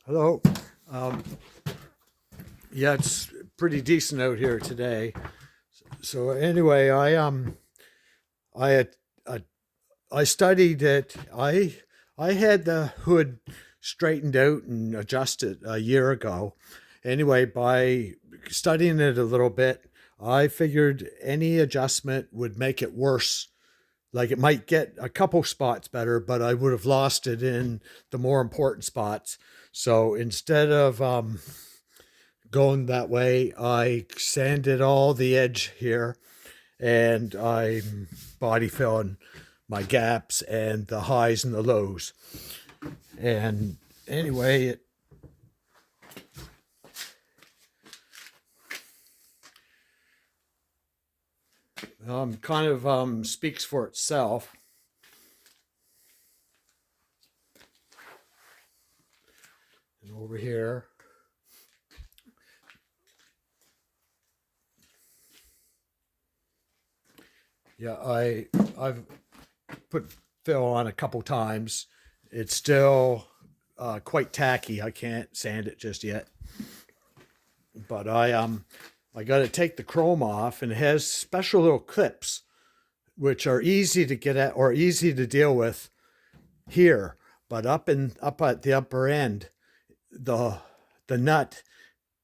Hello. Um, yeah, it's pretty decent out here today. So anyway, I had, uh, I studied it. I had the hood straightened out and adjusted a year ago. Anyway, by studying it a little bit, I figured any adjustment would make it worse. Like it might get a couple spots better, but I would have lost it in the more important spots. So instead of going that way, I sanded all the edge here and I'm body filling my gaps and the highs and the lows. And anyway, it kind of speaks for itself. And over here, yeah, I've put fill on a couple times. It's still quite tacky. I can't sand it just yet, but I got to take the chrome off, and it has special little clips which are easy to get at or easy to deal with here, but up at the upper end, the the nut,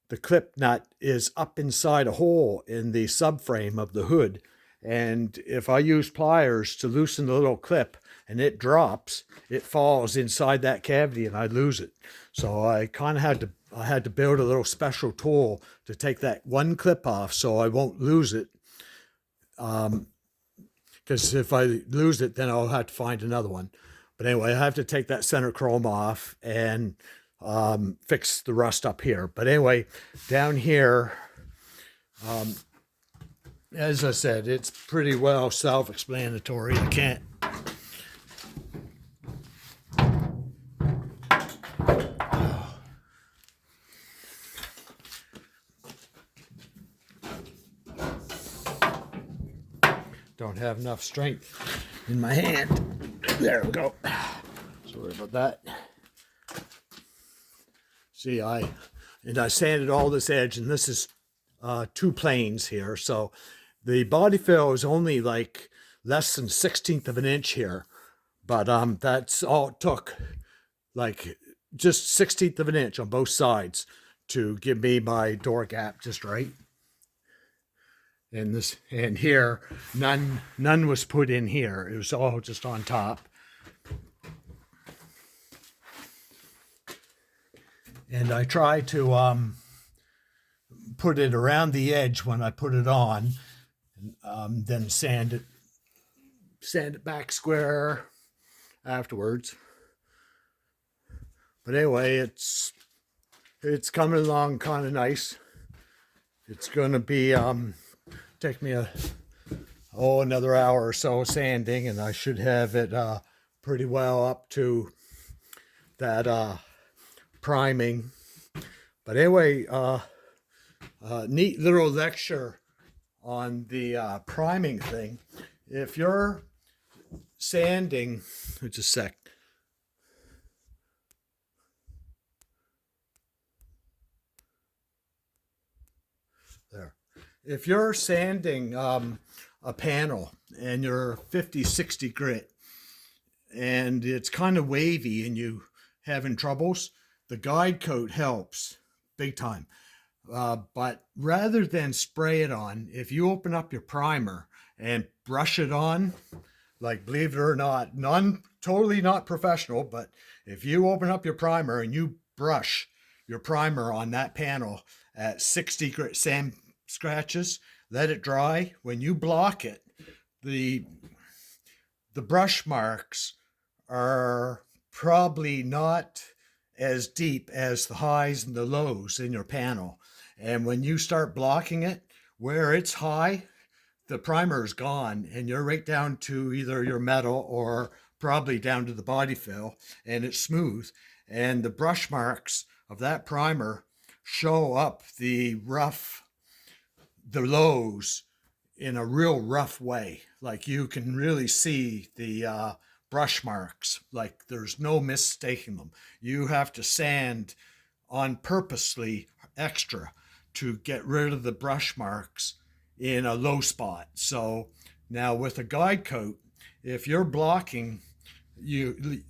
the clip nut is up inside a hole in the subframe of the hood. And if I use pliers to loosen the little clip and it drops, it falls inside that cavity and I lose it. So I kind of had to build a little special tool to take that one clip off so I won't lose it. Because if I lose it, then I'll have to find another one. But anyway, I have to take that center chrome off and fix the rust up here. But anyway, down here, as I said, it's pretty well self-explanatory. I can't. Don't have enough strength in my hand. There we go. Sorry about that. See, I sanded all this edge, and this is two planes here. So the body fill is only like less than 16th of an inch here, but that's all it took, like just 16th of an inch on both sides to give me my door gap just right. And here, none was put in here. It was all just on top. And I try to put it around the edge when I put it on, and then sand it back square afterwards. But anyway, it's coming along kind of nice. It's going to be take me another hour or so sanding, and I should have it pretty well up to that priming. But anyway, neat little lecture on the priming thing. If you're sanding, just a sec. There. If you're sanding a panel and you're 50-60 grit and it's kind of wavy and you having troubles, the guide coat helps big time. But rather than spray it on, if you open up your primer and brush it on, like believe it or not, totally not professional, but if you open up your primer and you brush your primer on that panel at 60 grit sand scratches, let it dry. When you block it, the brush marks are probably not as deep as the highs and the lows in your panel. And when you start blocking it, where it's high, the primer is gone and you're right down to either your metal or probably down to the body fill, and it's smooth. And the brush marks of that primer show up the lows in a real rough way. Like you can really see the brush marks, like there's no mistaking them. You have to sand on purposely extra to get rid of the brush marks in a low spot. So now with a guide coat, if you're blocking,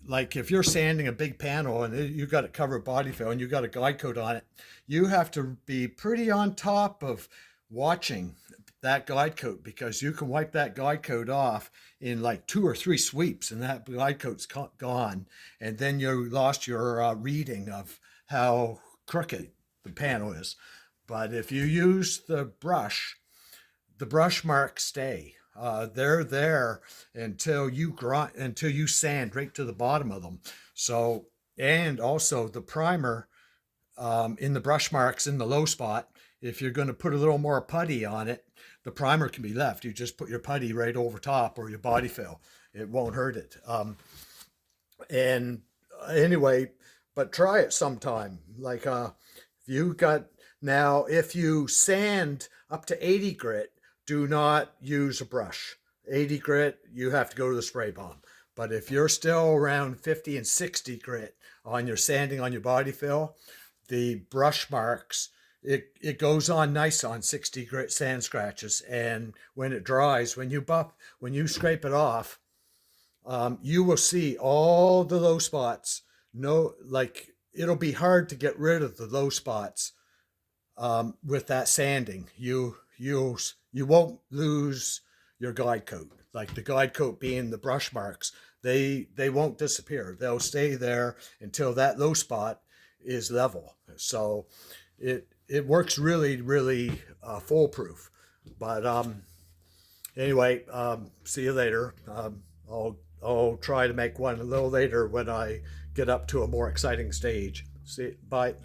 like if you're sanding a big panel and you got it covered body fill and you got a guide coat on it, you have to be pretty on top of watching that guide coat, because you can wipe that guide coat off in like 2 or 3 sweeps and that guide coat's gone, and then you lost your reading of how crooked the panel is. But if you use the brush marks stay. They're there until you sand right to the bottom of them. So, and also the primer in the brush marks in the low spot, if you're going to put a little more putty on it, the primer can be left. You just put your putty right over top, or your body fill. It won't hurt it. And anyway, but try it sometime. Like if you sand up to 80 grit, do not use a brush. 80 grit, you have to go to the spray bomb. But if you're still around 50 and 60 grit on your sanding on your body fill, the brush marks, it goes on nice on 60 grit sand scratches. And when it dries, when you scrape it off, you will see all the low spots. It'll be hard to get rid of the low spots with that sanding. You won't lose your guide coat. Like the guide coat being the brush marks, they won't disappear. They'll stay there until that low spot is level. So it works really, really foolproof. But anyway, see you later. I'll try to make one a little later when I get up to a more exciting stage. Bye.